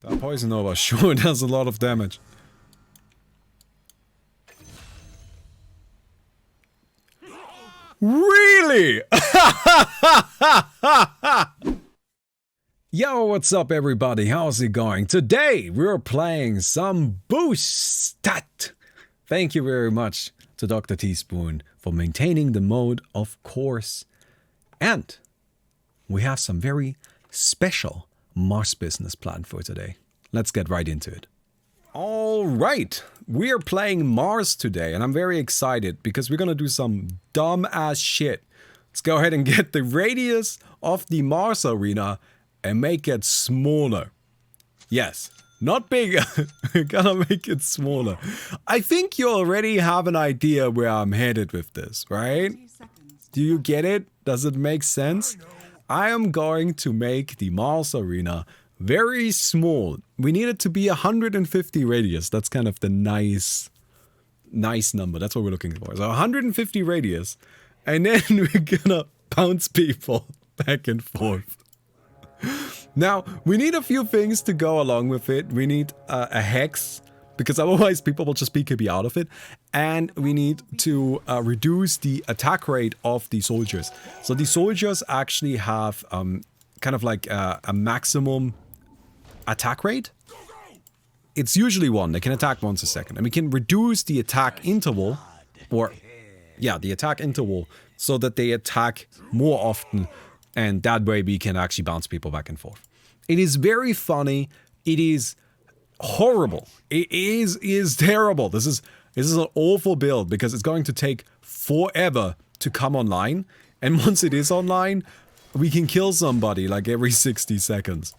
That poison nova sure does a lot of damage. Really? Yo, what's up everybody? How's it going? Today we're playing some Boostat. Thank you very much to Dr. Teaspoon for maintaining the mode, of course. And we have some very special Mars business planned for today. Let's get right into it. Alright, we are playing Mars today and I'm very excited because we're gonna do some dumb ass shit. Let's go ahead and get the radius of the Mars arena and make it smaller. Yes, not bigger, we're gonna make it smaller. I think you already have an idea where I'm headed with this, right? Do you get it? Does it make sense? I am going to make the Mars arena very small. We need it to be 150 radius. That's kind of the nice number. That's what we're looking for. So 150 radius. And then we're gonna bounce people back and forth. Now, we need a few things to go along with it. We need a hex, because otherwise people will just BKB out of it. And we need to reduce the attack rate of the soldiers. So the soldiers actually have kind of like a maximum attack rate. It's usually 1. They can attack once a second. And we can reduce the attack interval, or yeah, the attack interval, so that they attack more often. And that way we can actually bounce people back and forth. It is very funny. It is horrible. It is terrible. This is an awful build because it's going to take forever to come online. And once it is online, we can kill somebody like every 60 seconds.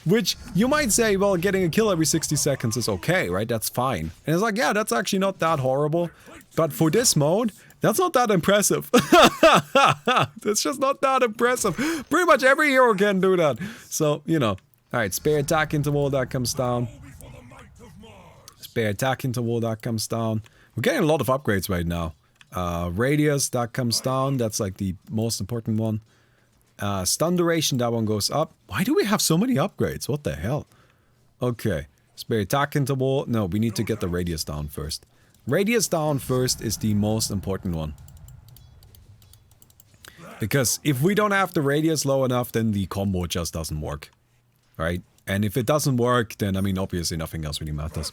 Which you might say, well, getting a kill every 60 seconds is okay, right? That's fine. And it's like, yeah, that's actually not that horrible. But for this mode, that's not that impressive. That's just not that impressive. Pretty much every hero can do that. So, you know. Alright, spare attack interval, that comes down. Spare attack interval, that comes down. We're getting a lot of upgrades right now. Radius, that comes down. That's like the most important one. Stun duration, that one goes up. Why do we have so many upgrades? What the hell? Okay. Spare attack interval. No, we need to get the radius down first. Radius down first is the most important one. Because if we don't have the radius low enough, then the combo just doesn't work. Right? And if it doesn't work, then, I mean, obviously nothing else really matters.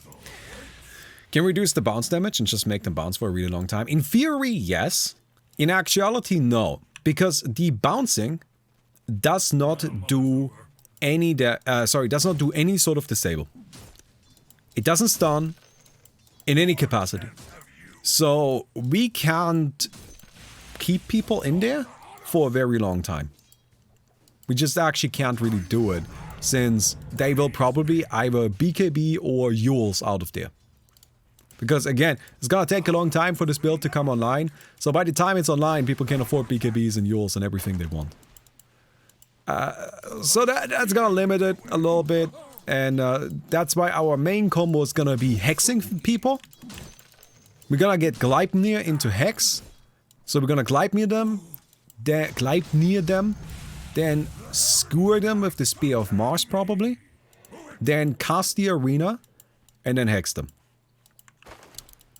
Can we reduce the bounce damage and just make them bounce for a really long time? In theory, yes. In actuality, no. Because the bouncing does not do any sort of disable. It doesn't stun in any capacity. So we can't keep people in there for a very long time. We just actually can't really do it, since they will probably either BKB or Yules out of there. Because again, it's gonna take a long time for this build to come online. So by the time it's online, people can afford BKBs and Yules and everything they want. So that's gonna limit it a little bit. And that's why our main combo is gonna be hexing people. We're gonna get Gleipnir into Hex. So we're gonna Gleipnir them, then skewer them with the Spear of Mars probably. Then cast the arena, and then hex them.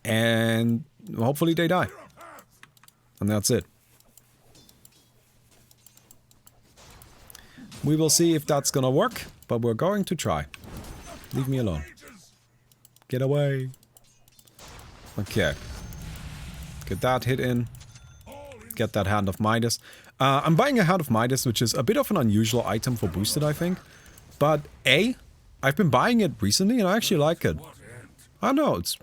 And hopefully they die. And that's it. We will see if that's gonna work, but we're going to try. Leave me alone. Get away. Okay. Get that hit in. Get that Hand of Midas. I'm buying a Hand of Midas, which is a bit of an unusual item for boosted, I think. But I've been buying it recently and I actually like it. I know, it's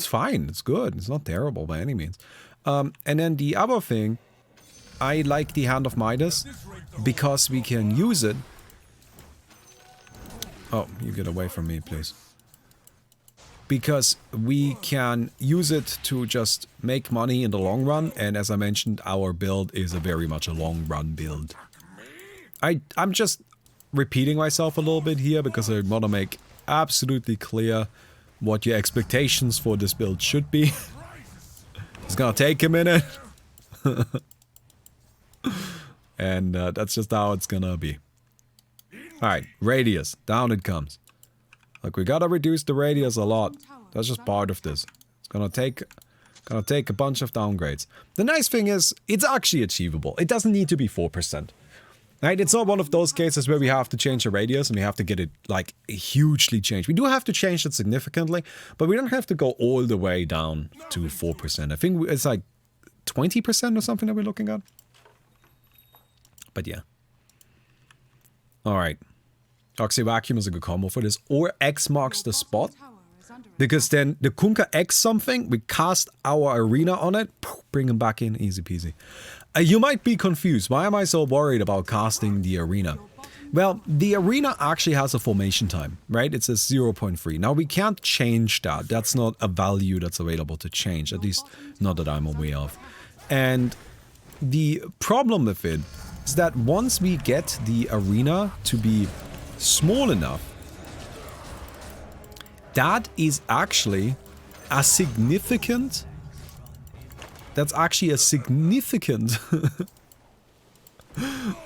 fine, it's good, it's not terrible by any means. And then the other thing, I like the Hand of Midas because we can use it. Oh, you get away from me, please. Because we can use it to just make money in the long run, and as I mentioned, our build is very much a long run build. I'm just repeating myself a little bit here because I want to make absolutely clear what your expectations for this build should be. It's gonna take a minute. And that's just how it's gonna be. Alright, radius. Down it comes. Like, we gotta reduce the radius a lot. That's just part of this. It's gonna take a bunch of downgrades. The nice thing is, it's actually achievable. It doesn't need to be 4%. Right? It's not one of those cases where we have to change the radius and we have to get it, like, hugely changed. We do have to change it significantly, but we don't have to go all the way down to 4%. I think it's like 20% or something that we're looking at. But yeah. Alright. Oxy Vacuum is a good combo for this. Or X marks the spot. Because then the Kunkka X something, we cast our arena on it, bring him back in, easy peasy. You might be confused, why am I so worried about casting the arena? Well, the arena actually has a formation time, right? It says 0.3. Now we can't change that, that's not a value that's available to change, at least not that I'm aware of. And the problem with it is that once we get the arena to be small enough, that is actually a significant... That's actually a significant...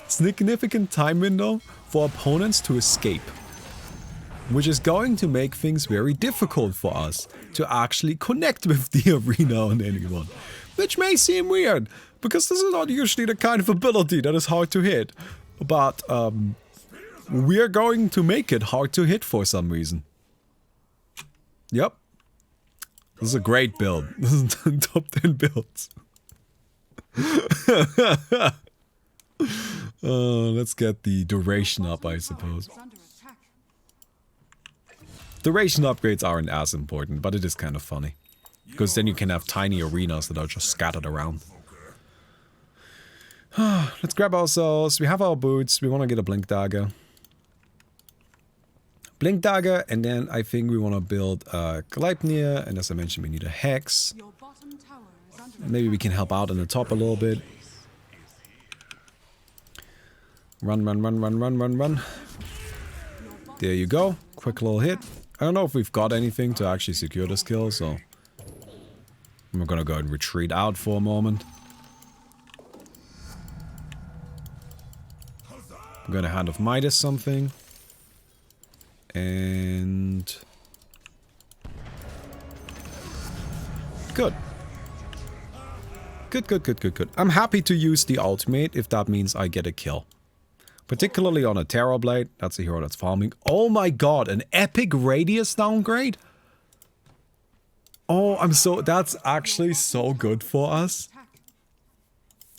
significant time window for opponents to escape. Which is going to make things very difficult for us to actually connect with the arena on anyone. Which may seem weird, because this is not usually the kind of ability that is hard to hit. But, we're going to make it hard to hit for some reason. Yep. This is a great build. This is top 10 builds. Let's get the duration up, I suppose. Duration upgrades aren't as important, but it is kind of funny. Because then you can have tiny arenas that are just scattered around. Let's grab ourselves. We have our boots. We want to get a Blink Dagger. Blink Dagger, and then I think we want to build a Gleipnir, and as I mentioned, we need a Hex. Maybe we can help out on the top a little bit. Run, run, run, run, run, run, run. There you go. Quick little hit. I don't know if we've got anything to actually secure this kill, so... I'm gonna go and retreat out for a moment. I'm gonna Hand of Midas something. And... Good. Good, good, good, good, good. I'm happy to use the ultimate if that means I get a kill. Particularly on a Terror Blade. That's a hero that's farming. Oh my god, an epic radius downgrade? Oh, that's actually so good for us.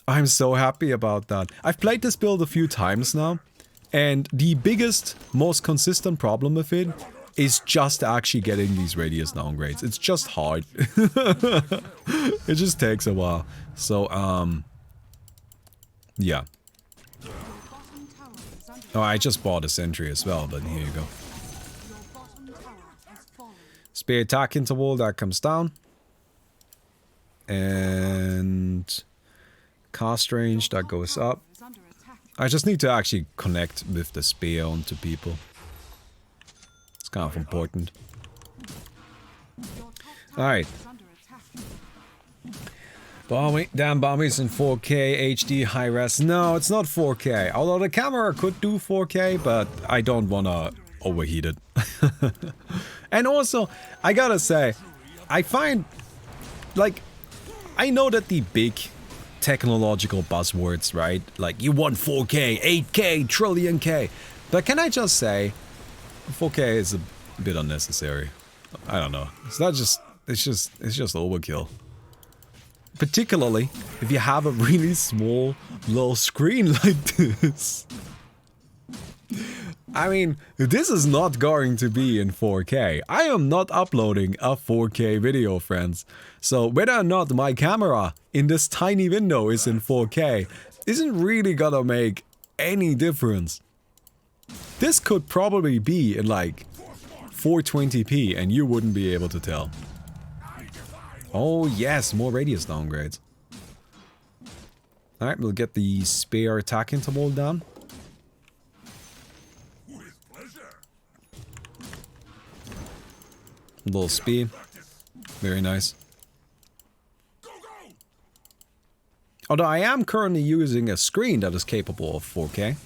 I'm so happy about that. I've played this build a few times now. And the biggest, most consistent problem with it is just actually getting these radius downgrades. It's just hard. It just takes a while. So, yeah. Oh, I just bought a sentry as well, but here you go. Spear attack interval, that comes down. And cast range, that goes up. I just need to actually connect with the spear onto people. It's kind of important. Alright. Baumi, damn, Baumi's in 4K HD high res. No, it's not 4K. Although the camera could do 4K, but I don't wanna overheat it. And also, I gotta say, I find, like, I know that the big technological buzzwords, right? Like, you want 4K, 8K, trillion K. But can I just say, 4K is a bit unnecessary. I don't know. It's not just, it's just overkill. Particularly if you have a really small little screen like this. I mean, this is not going to be in 4K. I am not uploading a 4K video, friends. So whether or not my camera in this tiny window is in 4K isn't really gonna make any difference. This could probably be in like 420p and you wouldn't be able to tell. Oh yes, more radius downgrades. Alright, we'll get the spear attack interval down. Little speed. Very nice. Although I am currently using a screen that is capable of 4K.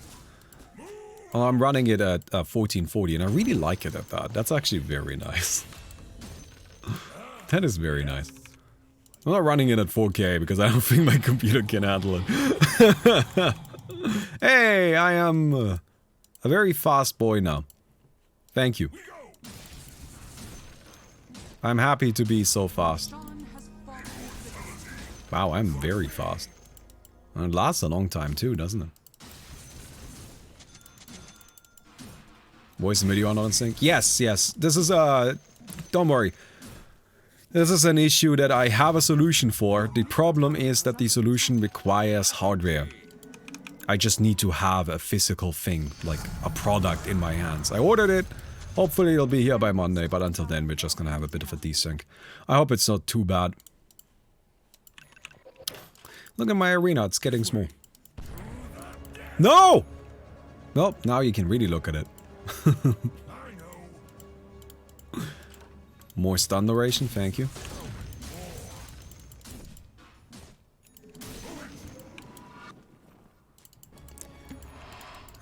Well, I'm running it at 1440 and I really like it at that. That's actually very nice. That is very nice. I'm not running it at 4K because I don't think my computer can handle it. Hey, I am a very fast boy now. Thank you. I'm happy to be so fast. Wow, I'm very fast. And it lasts a long time too, doesn't it? Voice and video are not in sync? Yes, yes. This is don't worry. This is an issue that I have a solution for. The problem is that the solution requires hardware. I just need to have a physical thing, like a product in my hands. I ordered it. Hopefully it'll be here by Monday, but until then we're just gonna have a bit of a desync. I hope it's not too bad. Look at my arena, it's getting small. No! Well, now you can really look at it. More stun duration, thank you.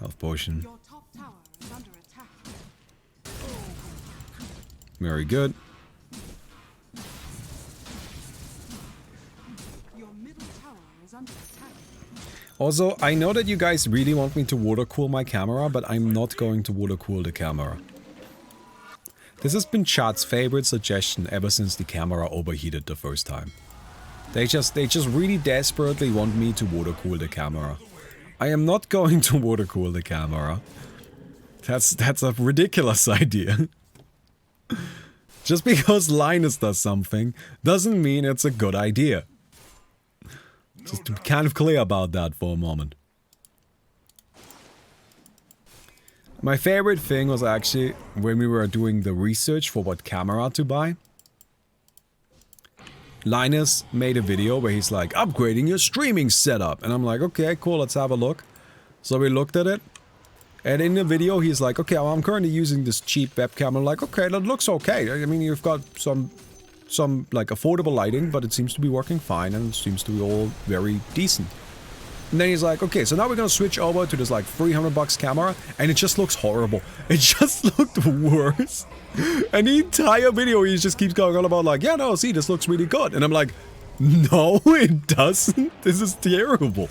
Health potion. Very good. Also, I know that you guys really want me to water cool my camera, but I'm not going to water cool the camera. This has been chat's favorite suggestion ever since the camera overheated the first time. They just really desperately want me to water cool the camera. I am not going to water cool the camera. That's a ridiculous idea. Just because Linus does something doesn't mean it's a good idea. Just to be kind of clear about that for a moment. My favorite thing was actually when we were doing the research for what camera to buy. Linus made a video where he's like, upgrading your streaming setup. And I'm like, okay, cool, let's have a look. So we looked at it. And in the video, he's like, okay, well, I'm currently using this cheap webcam. I'm like, okay, that looks okay. I mean, you've got some like affordable lighting, but it seems to be working fine and it seems to be all very decent. And then he's like, okay, so now we're gonna switch over to this like $300 camera, and it just looks horrible. It just looked worse. And the entire video he just keeps going on about like, yeah, no, see, this looks really good. And I'm like, no, it doesn't. This is terrible.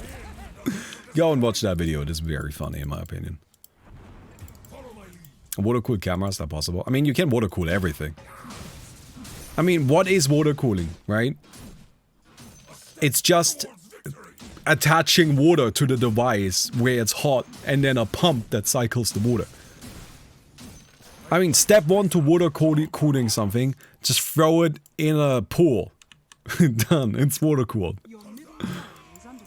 Go and watch that video. It is very funny in my opinion. Water cooled camera, is that possible? I mean, you can water cool everything. I mean, what is water cooling, right? It's just attaching water to the device where it's hot and then a pump that cycles the water. I mean, step one to water cooling something, just throw it in a pool. Done, it's water cooled.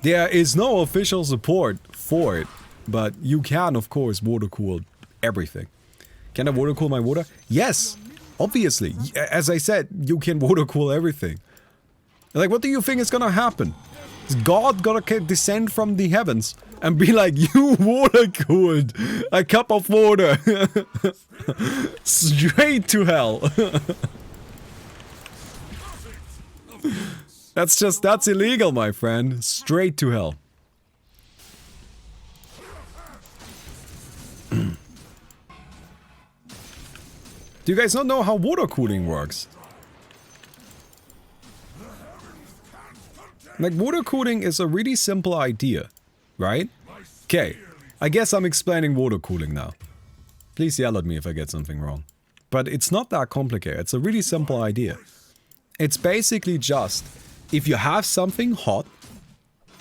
There is no official support for it, but you can, of course, water cool everything. Can I water cool my water? Yes, obviously. As I said, you can water cool everything. Like, what do you think is gonna happen? Is God gonna descend from the heavens and be like, you water cooled a cup of water straight to hell? That's illegal, my friend. Straight to hell. Do you guys not know how water cooling works? Like, water cooling is a really simple idea, right? Okay, I guess I'm explaining water cooling now. Please yell at me if I get something wrong. But it's not that complicated, it's a really simple idea. It's basically just, if you have something hot,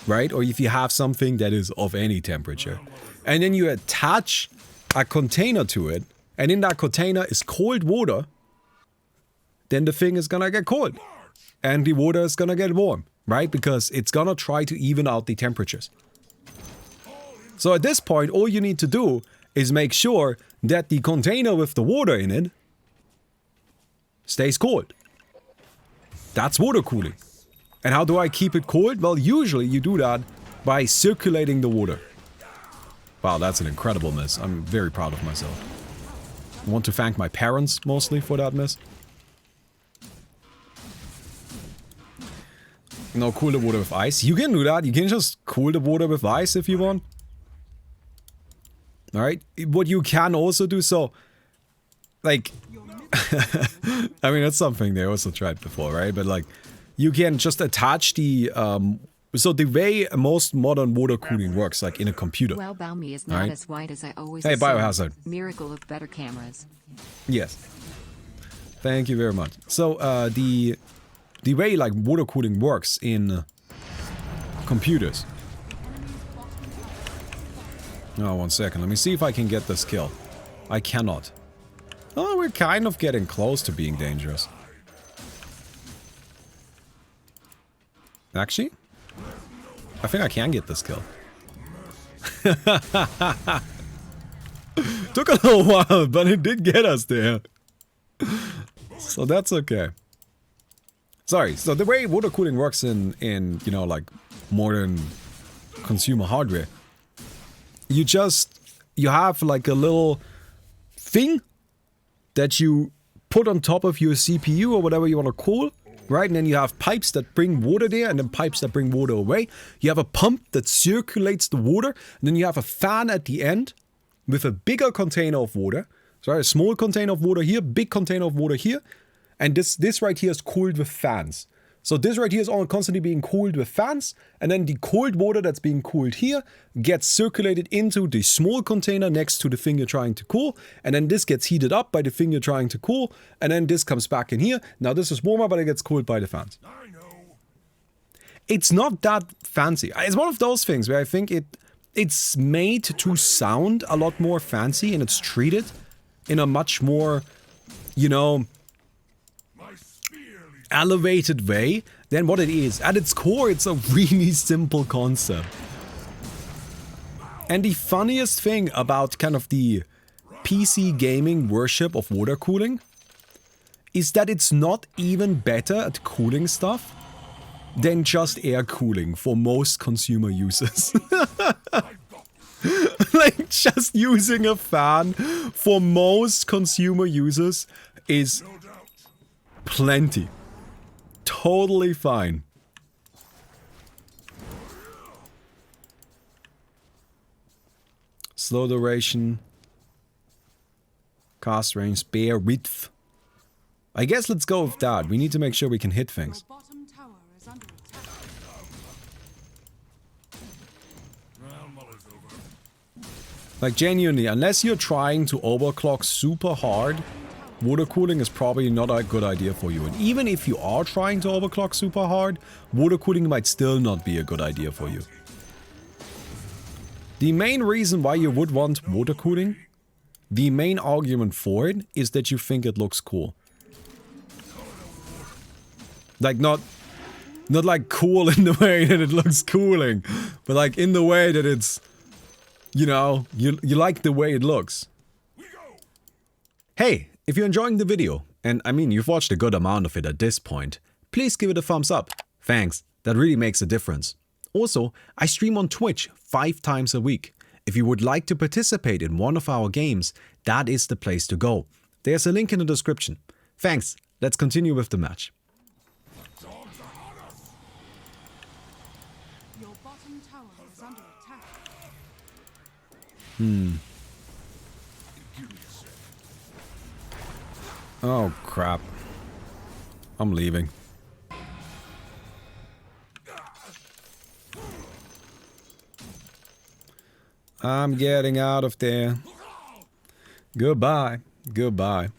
right? Or if you have something that is of any temperature, and then you attach a container to it, and in that container is cold water, then the thing is gonna get cold. And the water is gonna get warm, right? Because it's gonna try to even out the temperatures. So at this point, all you need to do is make sure that the container with the water in it stays cold. That's water cooling. And how do I keep it cold? Well, usually you do that by circulating the water. Wow, that's an incredible miss. I'm very proud of myself. I want to thank my parents mostly for that miss. No, cool the water with ice. You can do that. You can just cool the water with ice if you want. Alright? What you can also do, so... Like... I mean, that's something they also tried before, right? But like... You can just attach the... so the way most modern water cooling works, like in a computer. Well, Baumi is not as white as I always Hey, assumed. Biohazard. Miracle of better cameras. Yes. Thank you very much. So, the way like water cooling works in computers. Oh, 1 second. Let me see if I can get this kill. I cannot. Oh, we're kind of getting close to being dangerous. Actually, I think I can get this kill. Took a little while, but it did get us there. So that's okay. Sorry, so the way water cooling works in you know, like, modern consumer hardware. You have like a little thing that you put on top of your CPU or whatever you want to cool, right? And then you have pipes that bring water there and then pipes that bring water away. You have a pump that circulates the water, and then you have a fan at the end with a bigger container of water. So a small container of water here, big container of water here. And this right here is cooled with fans. So this right here is all constantly being cooled with fans, and then the cold water that's being cooled here gets circulated into the small container next to the thing you're trying to cool, and then this gets heated up by the thing you're trying to cool, and then this comes back in here. Now this is warmer, but it gets cooled by the fans. It's not that fancy. It's one of those things where I think it's made to sound a lot more fancy, and it's treated in a much more, you know, elevated way than what it is. At its core, it's a really simple concept. And the funniest thing about kind of the PC gaming worship of water cooling is that it's not even better at cooling stuff than just air cooling for most consumer users. Like, just using a fan for most consumer users is plenty. Totally fine. Slow duration. Cast range. Spare width. I guess let's go with that. We need to make sure we can hit things. Like, genuinely, unless you're trying to overclock super hard, water cooling is probably not a good idea for you. And even if you are trying to overclock super hard, water cooling might still not be a good idea for you. The main reason why you would want water cooling, the main argument for it, is that you think it looks cool. Like, not like cool in the way that it looks cooling, but like in the way that it's, you know, you like the way it looks. Hey! If you're enjoying the video, and I mean you've watched a good amount of it at this point, please give it a thumbs up. Thanks, that really makes a difference. Also, I stream on Twitch 5 times a week. If you would like to participate in one of our games, that is the place to go. There's a link in the description. Thanks, let's continue with the match. Your bottom tower is under attack. Oh, crap. I'm leaving. I'm getting out of there. Goodbye. Goodbye.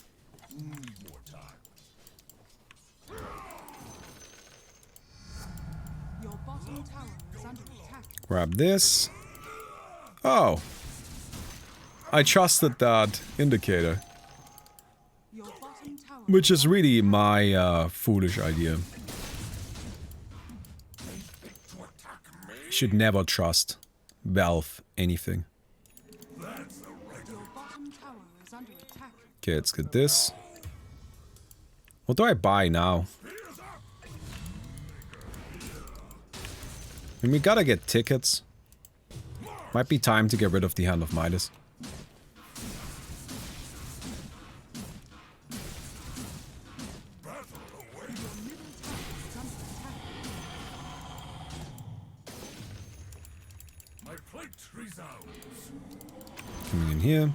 Your bottom tower is under attack. Grab this. Oh. I trusted that indicator. Your bottom tower. Which is really my foolish idea. Should never trust Valve anything. Your bottom tower is under attack. Okay, let's get this. What do I buy now? I mean, we gotta get tickets. Might be time to get rid of the Hand of Midas. coming in here.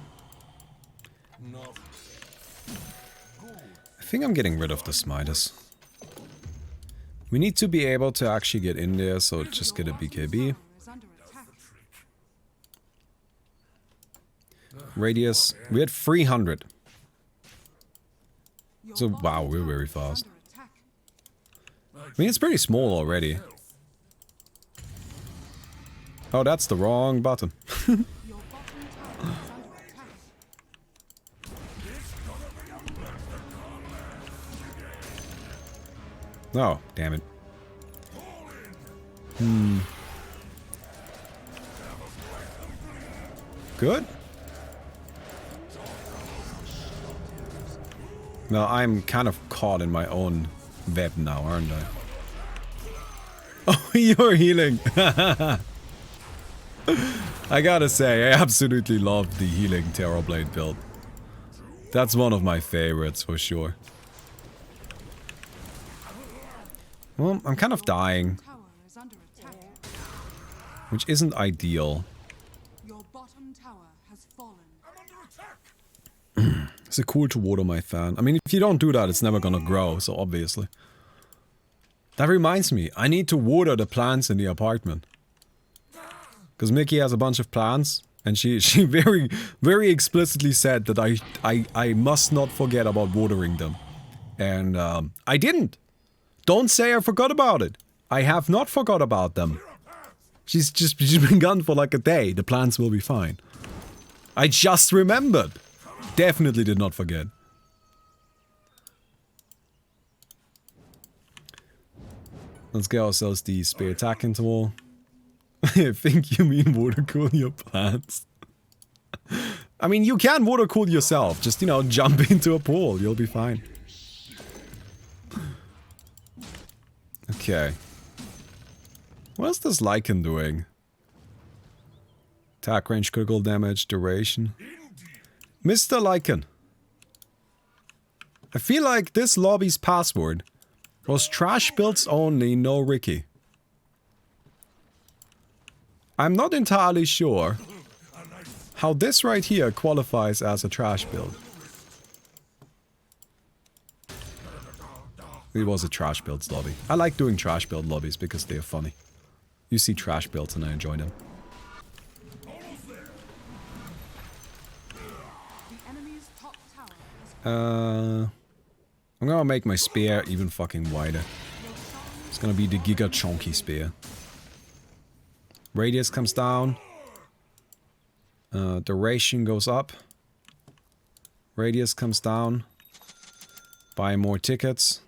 I think I'm getting rid of the Smiters. We need to be able to actually get in there, so just get a BKB. Radius, we had 300. So, wow, we're very fast. I mean, it's pretty small already. Oh, that's the wrong button. Oh, damn it. Good. No, I'm kind of caught in my own web now, aren't I? Oh, you're healing. I gotta say, I absolutely love the healing Terrorblade build. That's one of my favorites for sure. Well, I'm kind of dying, which isn't ideal. Your bottom tower has fallen. Is it cool to water my fan? I mean, if you don't do that, it's never gonna grow, so obviously. That reminds me, I need to water the plants in the apartment. Because Mickey has a bunch of plants, and she very explicitly said that I must not forget about watering them. And I didn't. Don't say I forgot about it. I have not forgot about them. She's been gone for like a day. The plants will be fine. I just remembered. Definitely did not forget. Let's get ourselves the spear attack interval. I think you mean water cool your plants. I mean, you can water cool yourself. Just, you know, jump into a pool. You'll be fine. Okay. What is this Lycan doing? Attack range, critical damage, duration. Mr. Lycan. I feel like this lobby's password was trash builds only, no Ricky. I'm not entirely sure how this right here qualifies as a trash build. It was a trash builds lobby. I like doing trash build lobbies because they're funny. You see trash builds and I enjoy them. I'm gonna make my spear even fucking wider. It's gonna be the Giga Chonky spear. Radius comes down. Duration goes up. Radius comes down. Buy more tickets.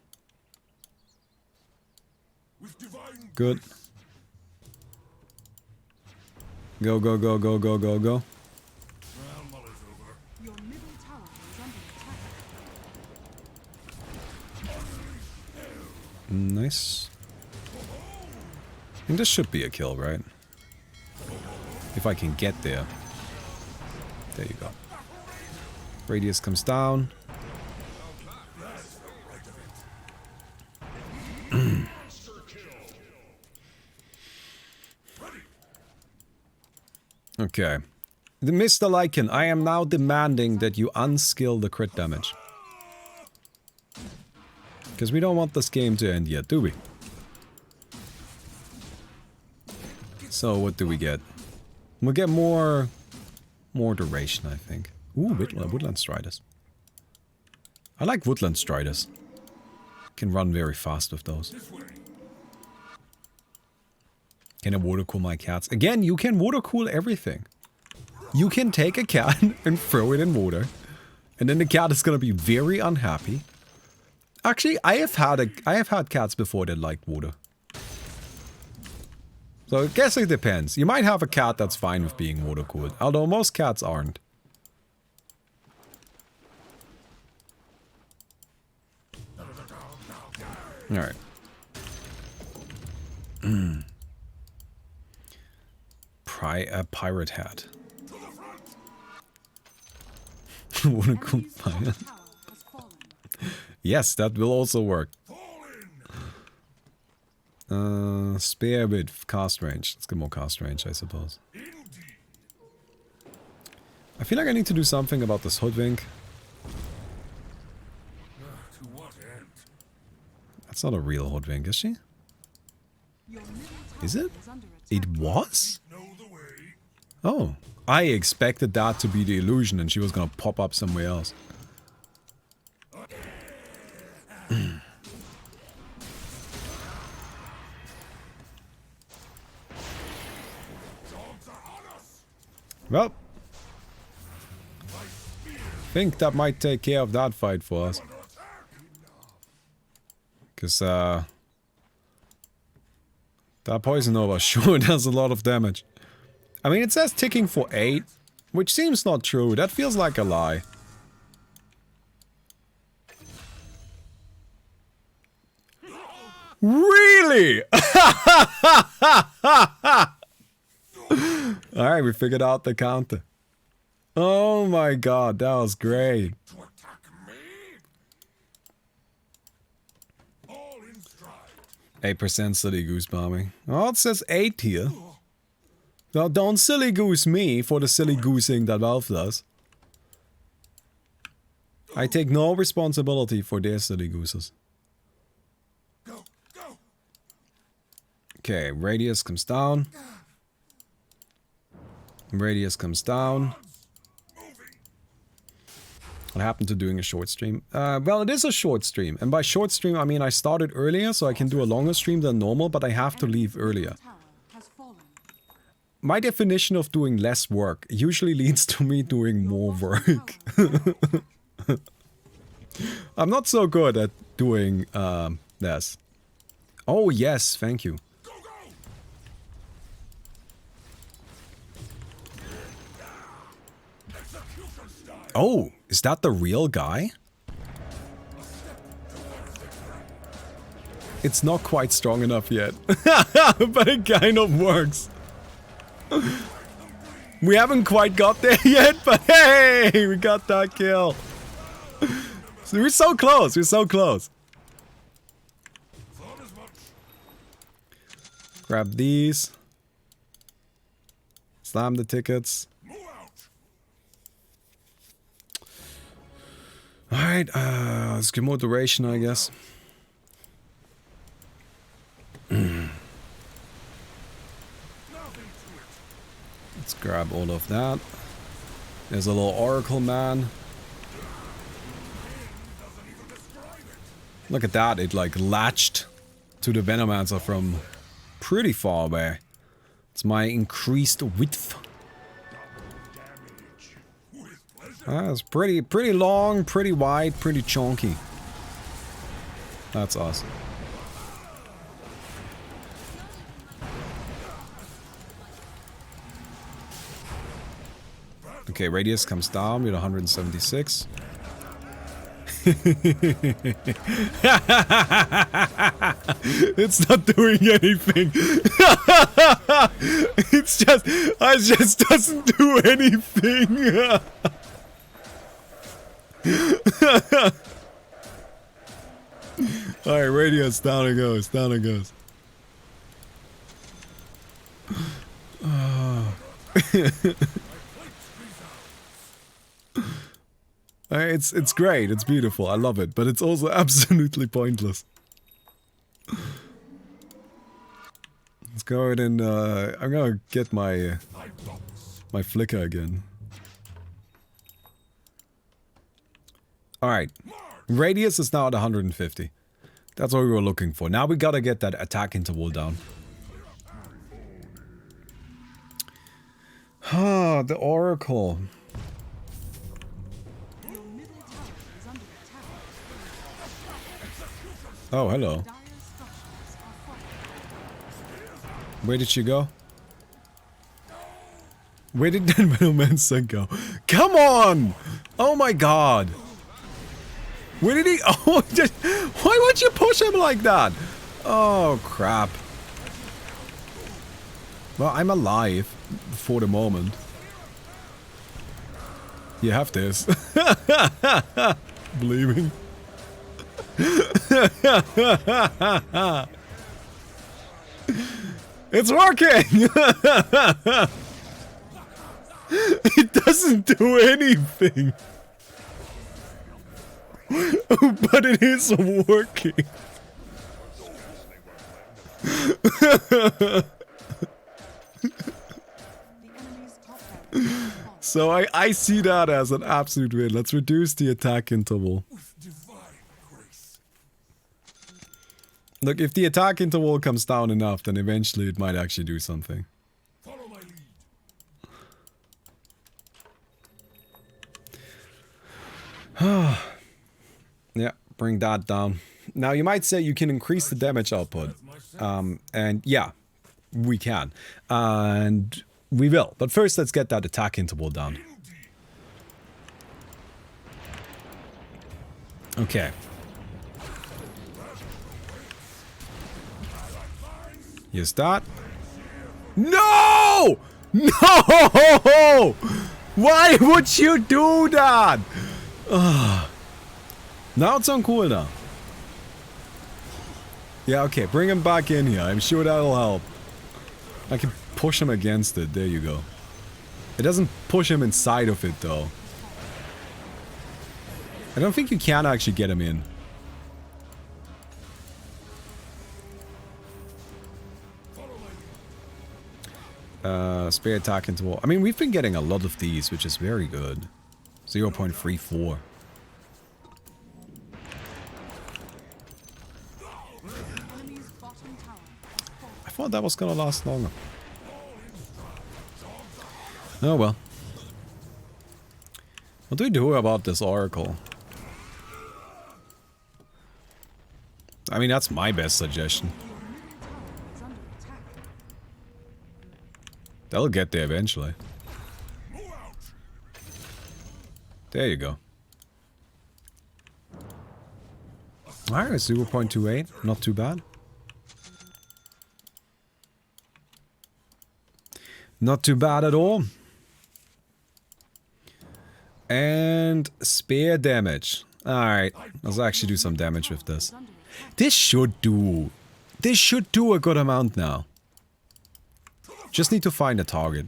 Good. Go, go, go, go, go, go, go. Nice. I think this should be a kill, right? If I can get there. There you go. Radius comes down. Okay. Mr. Lycan, I am now demanding that you unskill the crit damage. Because we don't want this game to end yet, do we? So, what do we get? We'll get more duration, I think. Ooh, Woodland Striders. I like Woodland Striders. Can run very fast with those. Can I water cool my cats? Again, you can water cool everything. You can take a cat and throw it in water. And then the cat is gonna be very unhappy. Actually, I have had cats before that liked water. So I guess it depends. You might have a cat that's fine with being water cooled, although most cats aren't. Alright. Pirate hat. Water cooled pirate. Yes, that will also work. Spare with cast range. Let's get more cast range, I suppose. I feel like I need to do something about this hoodwink. To what end? That's not a real hoodwink, is she? Your middle tower Is it? is under attack. It was? Know the way. Oh. I expected that to be the illusion and she was gonna pop up somewhere else. Well, think that might take care of that fight for us. Because, that Poison Nova sure does a lot of damage. I mean, it says ticking for 8, which seems not true. That feels like a lie. Really? Alright, we figured out the counter. Oh my god, that was great. To attack me? All in stride. 8% silly goose bombing. Oh, it says 8 here. Now, don't silly goose me for the silly goosing that Valve does. I take no responsibility for their silly gooses. Go, go. Okay, radius comes down. Radius comes down. What happened to doing a short stream? Well, it is a short stream. And by short stream, I mean I started earlier, so I can do a longer stream than normal, but I have to leave earlier. Tower has fallen. My definition of doing less work usually leads to me doing more work. I'm not so good at doing this. Oh yes, thank you. Go, go. Execution style. Oh, is that the real guy? It's not quite strong enough yet, but it kind of works. We haven't quite got there yet, but hey, we got that kill. So we're so close, we're so close. Thought as much. Grab these. Slam the tickets. Move out. Alright, let's get more duration, I guess. Nothing to it. Let's grab all of that. There's a little oracle man. Doesn't even describe it. Look at that, it like latched to the Venomancer from pretty far away. It's my increased width. Damage. With pleasure. It's pretty long, pretty wide, pretty chunky. That's awesome. Okay, radius comes down with 176. It's not doing anything. It just doesn't do anything. Alright, radius, down it goes, down it goes. It's great, it's beautiful, I love it, but it's also absolutely pointless. Let's go ahead and I'm gonna get my my flicker again. Alright. Radius is now at 150. That's what we were looking for. Now we gotta get that attack interval down. Ah, the Oracle. Your middle tower is under attack. Oh, hello. Dire structures are falling. Where did she go? Where did that Venomancer go? Come on! Oh my god! Where did he? Oh, just, why would you push him like that? Oh crap! Well, I'm alive for the moment. You have this. Believing. It's working! It doesn't do anything. But it is working. So I see that as an absolute win. Let's reduce the attack interval. Look, if the attack interval comes down enough, then eventually it might actually do something. Follow my lead. Yeah, bring that down. Now you might say you can increase the damage output. And yeah, we can. And we will. But first let's get that attack interval down. Okay. Here's that. No! No! Why would you do that? Now it's on cooldown. Yeah, okay, bring him back in here. I'm sure that'll help. I can push him against it. There you go. It doesn't push him inside of it, though. I don't think you can actually get him in. Spare attack interval. I mean, we've been getting a lot of these, which is very good. 0.34. I thought that was gonna last longer. Oh well. What do we do about this oracle? I mean, that's my best suggestion. They'll get there eventually. There you go. Alright, 0.28. Not too bad. Not too bad at all. And spare damage. Alright, let's actually do some damage with this. This should do a good amount now. Just need to find a target.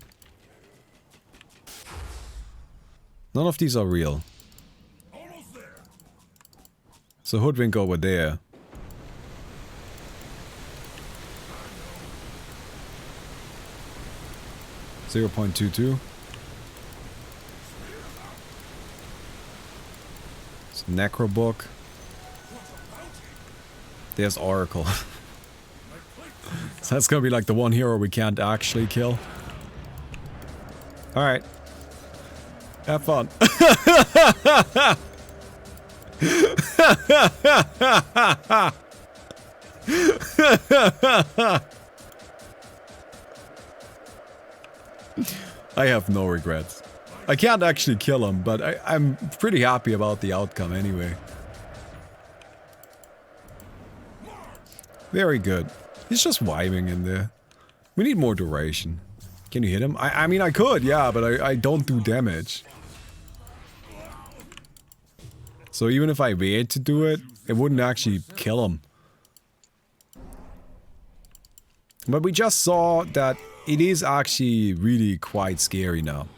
None of these are real. So hoodwink over there. .22. It's Necrobook. There's Oracle. So that's gonna be like the one hero we can't actually kill. Alright. Have fun. I have no regrets. I can't actually kill him, but I'm pretty happy about the outcome anyway. Very good. He's just vibing in there. We need more duration. Can you hit him? I mean, I could, yeah, but I don't do damage. So even if I waited to do it, it wouldn't actually kill him. But we just saw that it is actually really quite scary now.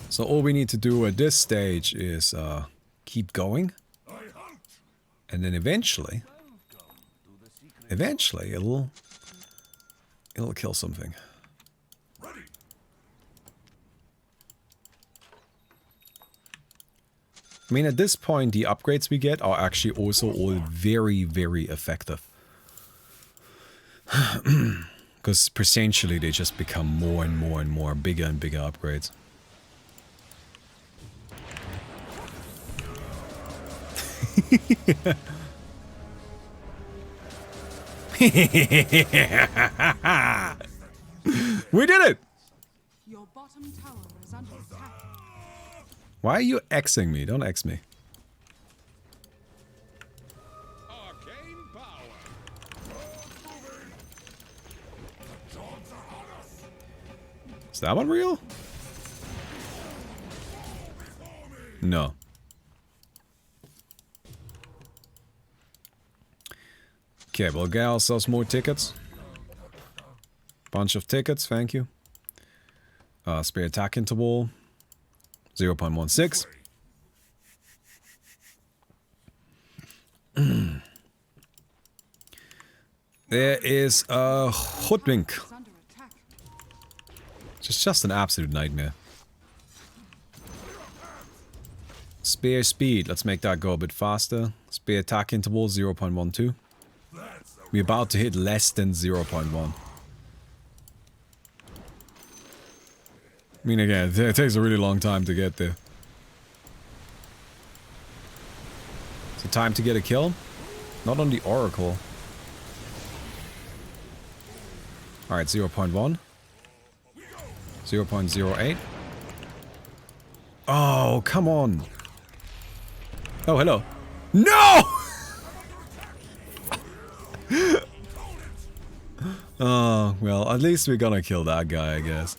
So all we need to do at this stage is keep going. And then eventually it'll kill something. I mean, at this point, the upgrades we get are actually also all very, very effective. Because essentially they just become more and more and more bigger and bigger upgrades. We did it! Your bottom tower is under attack. Why are you Xing me? Don't X me. Is that one real? No. Okay, we'll get ourselves more tickets. Bunch of tickets, thank you. Spear attack interval 0.16. There is a hoodwink. Is under attack. It's just an absolute nightmare. Spear speed, let's make that go a bit faster. Spear attack interval 0.12. We're about to hit less than 0.1. I mean, again, it takes a really long time to get there. Is it time to get a kill? Not on the Oracle. Alright, 0.1. 0.08. Oh, come on. Oh, hello. No! Oh, well, at least we're gonna kill that guy, I guess.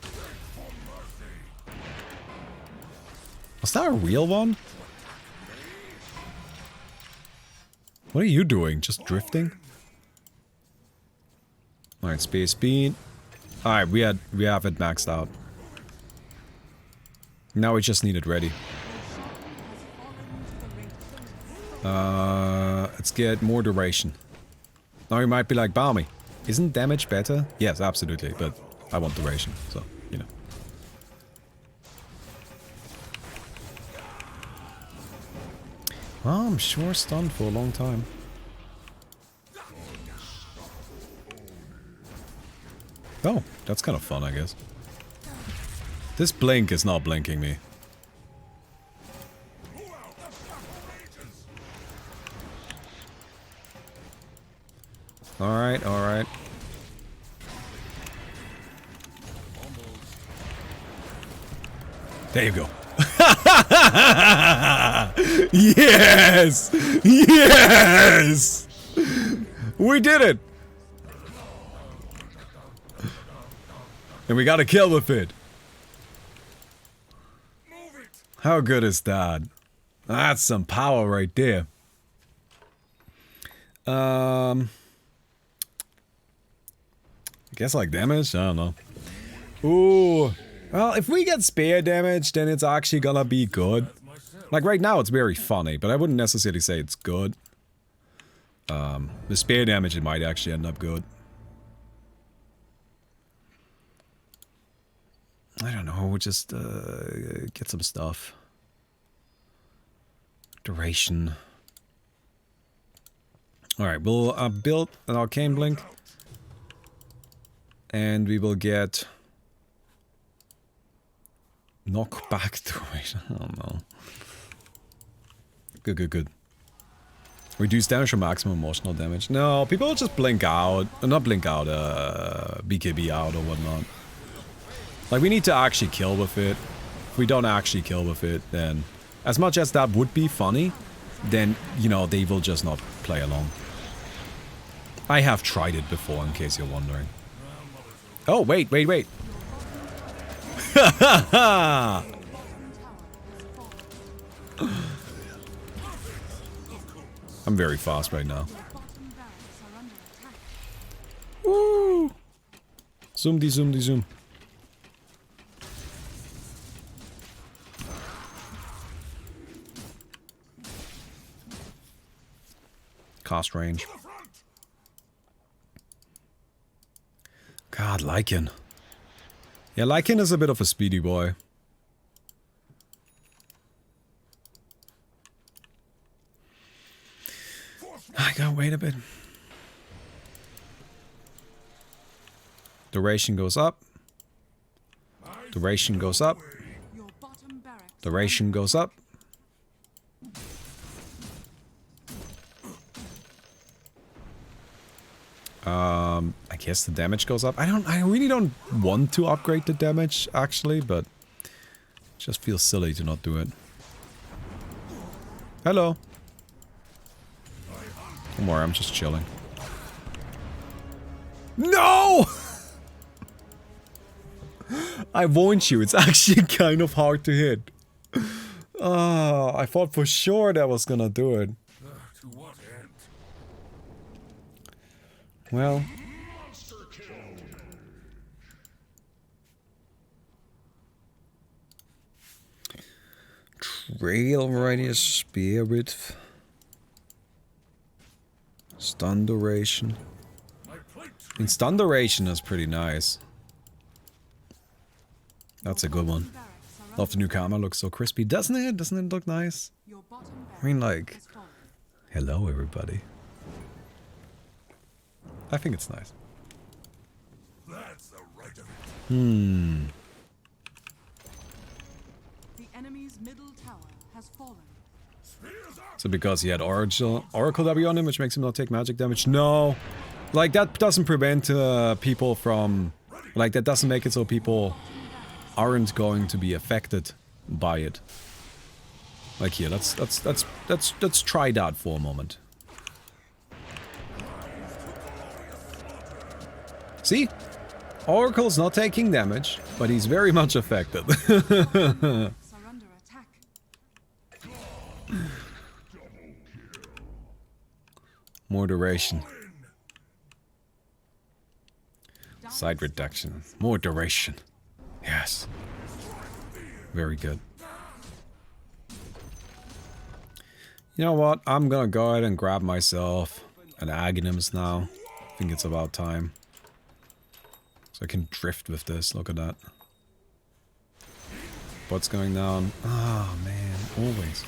Was that a real one? What are you doing? Just drifting? Alright, spear speed. Alright, we have it maxed out. Now we just need it ready. Let's get more duration. Now you might be like, Baumi, isn't damage better? Yes, absolutely, but I want duration, so, you know. Well, I'm sure stunned for a long time. Oh, that's kind of fun, I guess. This blink is not blinking me. Alright, alright. There you go. Yes! Yes! We did it! And we got a kill with it. How good is that? That's some power right there. I guess like damage? I don't know. Ooh. Well, if we get spear damage, then it's actually gonna be good. Like right now it's very funny, but I wouldn't necessarily say it's good. The spear damage, it might actually end up good. I don't know, we'll just get some stuff. Duration. Alright, we'll build an arcane blink. And we will get knockback duration. I don't know. Good, good, good. Reduce damage or maximum emotional damage. No, people will just blink out. Not blink out, BKB out or whatnot. Like, we need to actually kill with it. If we don't actually kill with it, then... As much as that would be funny, then, you know, they will just not play along. I have tried it before, in case you're wondering. Oh, wait, wait, wait. I'm very fast right now. Woo! Zoom, de zoom. Cost range. God, Lycan. Yeah, Lycan is a bit of a speedy boy. I gotta wait a bit. Duration goes up. Duration goes up. Duration goes up. I guess the damage goes up. I really don't want to upgrade the damage, actually, but it just feels silly to not do it. Hello. Don't worry, I'm just chilling. No! I warned you, it's actually kind of hard to hit. Oh, I thought for sure that was gonna do it. To what end? Well. Rail radius, spear width, stun duration. I mean, stun duration is pretty nice. That's a good one. Love the new camera, looks so crispy, doesn't it? Doesn't it look nice? I mean, like, hello everybody. I think it's nice. Hmm. The enemy's middle tower has fallen. So because he had Oracle W on him, which makes him not take magic damage? No. Like, that doesn't prevent people from... Like, that doesn't make it so people aren't going to be affected by it. Like here, let's try that for a moment. See? Oracle's not taking damage, but he's very much affected. Surrender attack. More duration. Side reduction. More duration. Yes. Very good. You know what? I'm gonna go ahead and grab myself an Aghanims now. I think it's about time. So I can drift with this. Look at that. What's going down? Oh man, always.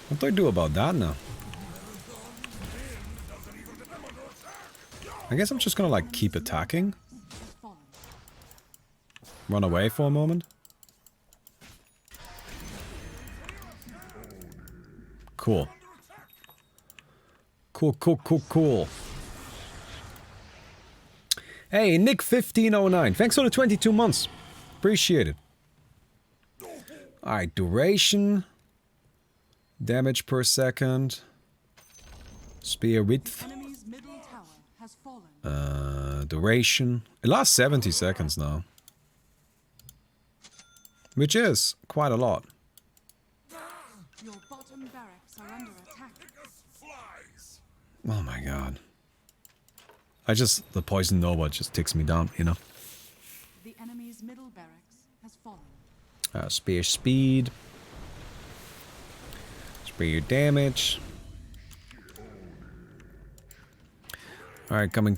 What do I do about that now? I guess I'm just gonna like keep attacking. Run away for a moment. Cool. Cool. Hey, Nick1509. Thanks for the 22 months. Appreciate it. Alright, duration. Damage per second. Spear width. Enemy's middle tower has fallen. Duration. It lasts 70 seconds now. Which is quite a lot. Your bottom barracks are under attack. Oh my god. The poison nova just ticks me down, you know. The enemy's middle barracks has fallen. Spear speed. Spear damage. Alright, coming.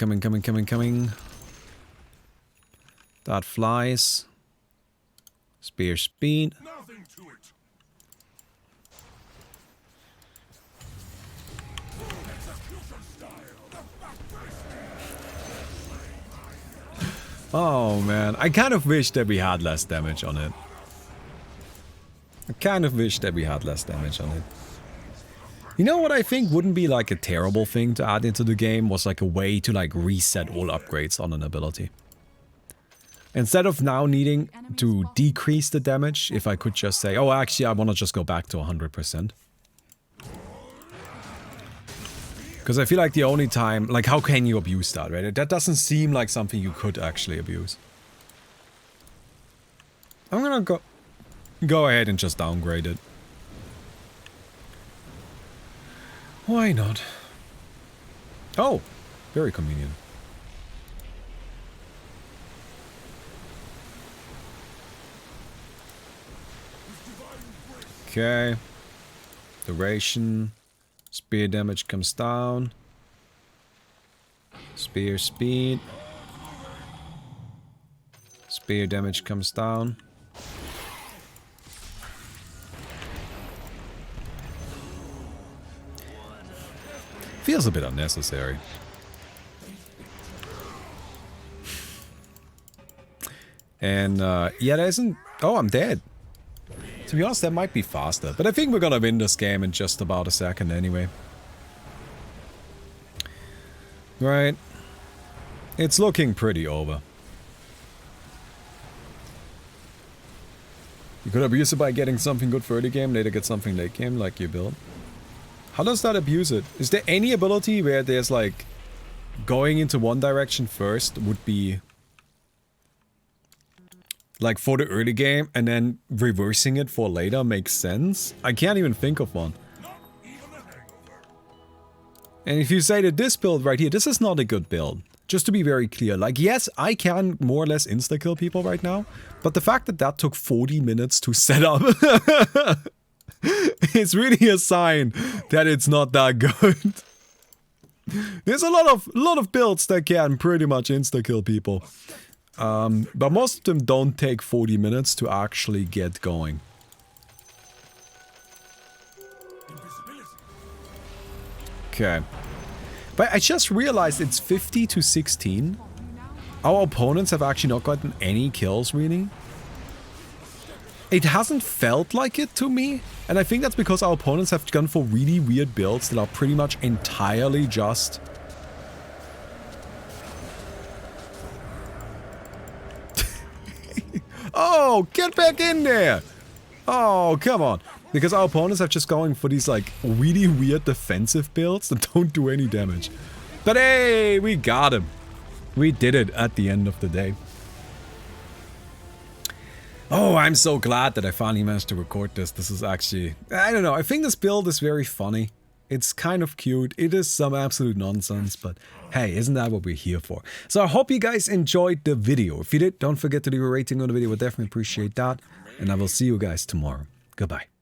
That flies. Spear speed. Oh man, I kind of wish that we had less damage on it. You know what I think wouldn't be like a terrible thing to add into the game was like a way to like reset all upgrades on an ability. Instead of now needing to decrease the damage, if I could just say, oh actually I want to just go back to 100%. Because I feel like the only time, like how can you abuse that, right? That doesn't seem like something you could actually abuse. I'm gonna go ahead and just downgrade it. Why not? Oh, very convenient. Okay. Duration. Spear damage comes down. Spear speed. Spear damage comes down. Feels a bit unnecessary. And yeah, there isn't... Oh, I'm dead. To be honest, that might be faster. But I think we're gonna win this game in just about a second anyway. Right. It's looking pretty over. You could abuse it by getting something good for early game, later get something late game, like you build. How does that abuse it? Is there any ability where there's like... going into one direction first would be... like for the early game, and then reversing it for later makes sense? I can't even think of one. And if you say that this build right here, this is not a good build. Just to be very clear, like, yes, I can more or less insta-kill people right now, but the fact that that took 40 minutes to set up is really a sign that it's not that good. There's a lot of builds that can pretty much insta-kill people, but most of them don't take 40 minutes to actually get going. Okay. But I just realized it's 50 to 16. Our opponents have actually not gotten any kills, really. It hasn't felt like it to me. And I think that's because our opponents have gone for really weird builds that are pretty much entirely just... Oh, get back in there! Oh, come on. Because our opponents are just going for these, like, really weird defensive builds that don't do any damage. But hey, we got him. We did it at the end of the day. Oh, I'm so glad that I finally managed to record this. This is actually... I don't know, I think this build is very funny. It's kind of cute. It is some absolute nonsense, but hey, isn't that what we're here for? So I hope you guys enjoyed the video. If you did, don't forget to leave a rating on the video. We'll definitely appreciate that. And I will see you guys tomorrow. Goodbye.